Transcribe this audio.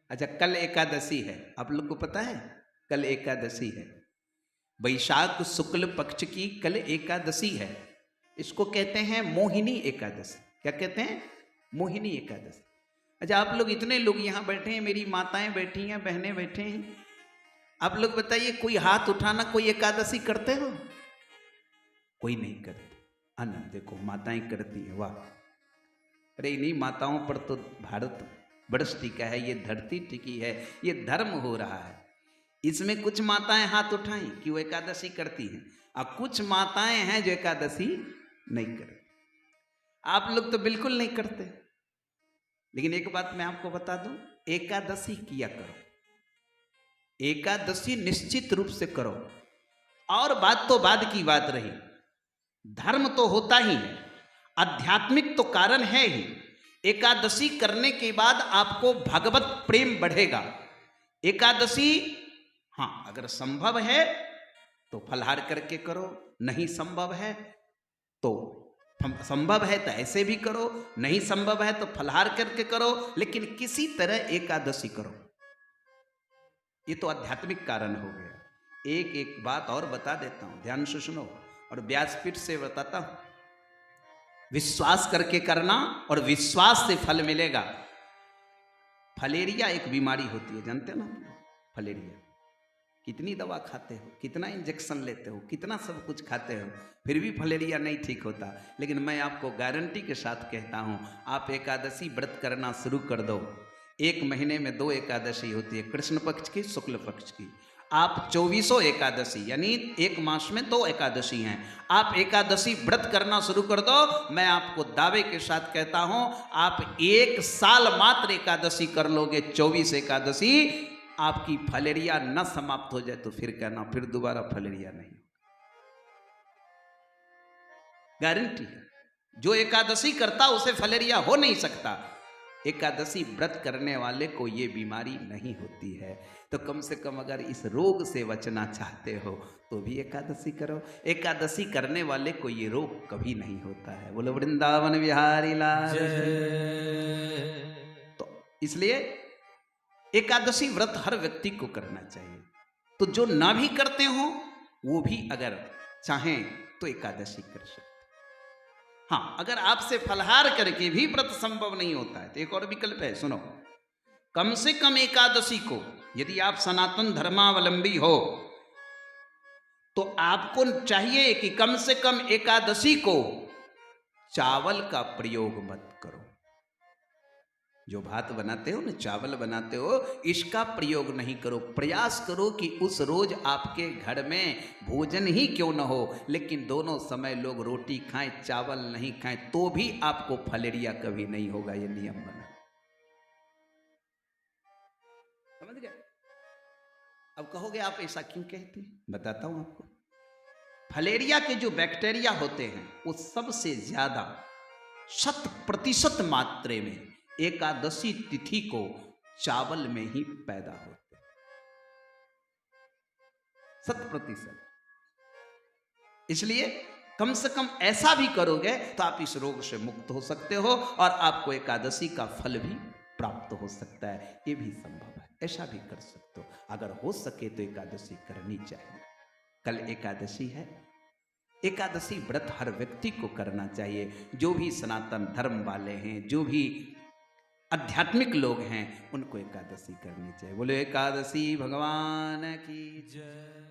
अच्छा, कल एकादशी है, आप लोग को पता है? कल एकादशी है, वैशाख शुक्ल पक्ष की कल एकादशी है। इसको कहते हैं मोहिनी एकादशी। क्या कहते हैं? मोहिनी एकादशी। अच्छा, आप लोग इतने लोग यहाँ बैठे हैं, मेरी माताएं बैठी हैं, बहनें बैठे हैं, आप लोग बताइए, कोई हाथ उठाना, कोई एकादशी करते हो? कोई नहीं करते। आनंद देखो, माताएं करती है, वाह। अरे इन्हीं माताओं पर तो भारत वर्ष टिका है, ये धरती टिकी है, ये धर्म हो रहा है। इसमें कुछ माताएं हाथ उठाएं कि वो एकादशी करती हैं, और कुछ माताएं हैं जो एकादशी नहीं करती। आप लोग तो बिल्कुल नहीं करते। लेकिन एक बात मैं आपको बता दूं, एकादशी किया करो, एकादशी निश्चित रूप से करो। और बात तो बाद की बात रही, धर्म तो होता ही है, आध्यात्मिक तो कारण है ही। एकादशी करने के बाद आपको भगवत प्रेम बढ़ेगा। एकादशी, हाँ, अगर संभव है तो फलाहार करके करो, नहीं संभव है तो, संभव है तो ऐसे भी करो, नहीं संभव है तो फलाहार करके करो, लेकिन किसी तरह एकादशी करो। ये तो आध्यात्मिक कारण हो गया। एक एक बात और बता देता हूं, ध्यान से सुनो, और व्यासपीठ से बताता हूं। विश्वास करके करना और विश्वास से फल मिलेगा। फलेरिया एक बीमारी होती है, जानते हो ना? फलेरिया, कितनी दवा खाते हो, कितना इंजेक्शन लेते हो, कितना सब कुछ खाते हो, फिर भी फलेरिया नहीं ठीक होता। लेकिन मैं आपको गारंटी के साथ कहता हूं, आप एकादशी व्रत करना शुरू कर दो। एक महीने में 2 एकादशी होती है, कृष्ण पक्ष की, शुक्ल पक्ष की। आप 24 एकादशी, यानी एक मास में 2 एकादशी हैं, आप एकादशी व्रत करना शुरू कर दो। मैं आपको दावे के साथ कहता हूं, आप 1 साल मात्र एकादशी कर लोगे, 24 एकादशी, आपकी फलेरिया न समाप्त हो जाए तो फिर कहना, फिर दोबारा फलेरिया नहीं। गारंटी है, जो एकादशी करता उसे फलेरिया हो नहीं सकता। एकादशी व्रत करने वाले को ये बीमारी नहीं होती है। तो कम से कम अगर इस रोग से बचना चाहते हो तो भी एकादशी करो। एकादशी करने वाले को ये रोग कभी नहीं होता है। बोलो वृंदावन बिहारी लाल। तो इसलिए एकादशी व्रत हर व्यक्ति को करना चाहिए। तो जो ना भी करते हो वो भी अगर चाहें तो एकादशी कर सकते। हाँ, अगर आपसे फलहार करके भी व्रत संभव नहीं होता है तो एक और विकल्प है, सुनो। कम से कम एकादशी को, यदि आप सनातन धर्मावलंबी हो तो आपको चाहिए कि कम से कम एकादशी को चावल का प्रयोग मत करो। जो भात बनाते हो ना, चावल बनाते हो, इसका प्रयोग नहीं करो। प्रयास करो कि उस रोज आपके घर में भोजन ही क्यों न हो, लेकिन दोनों समय लोग रोटी खाएं, चावल नहीं खाएं, तो भी आपको फलेरिया कभी नहीं होगा। ये नियम बना, समझ गए? अब कहोगे आप ऐसा क्यों कहते हैं, बताता हूं आपको। फलेरिया के जो बैक्टीरिया होते हैं वो सबसे ज्यादा 100% मात्रे में एकादशी तिथि को चावल में ही पैदा होते हैं, 100%। इसलिए कम से कम ऐसा भी करोगे तो आप इस रोग से मुक्त हो सकते हो और आपको एकादशी का फल भी प्राप्त हो सकता है। ये भी संभव है, ऐसा भी कर सकते हो। अगर हो सके तो एकादशी करनी चाहिए। कल एकादशी है, एकादशी व्रत हर व्यक्ति को करना चाहिए। जो भी सनातन धर्म वाले हैं, जो भी आध्यात्मिक लोग हैं, उनको एकादशी करनी चाहिए। बोले एकादशी भगवान की जय।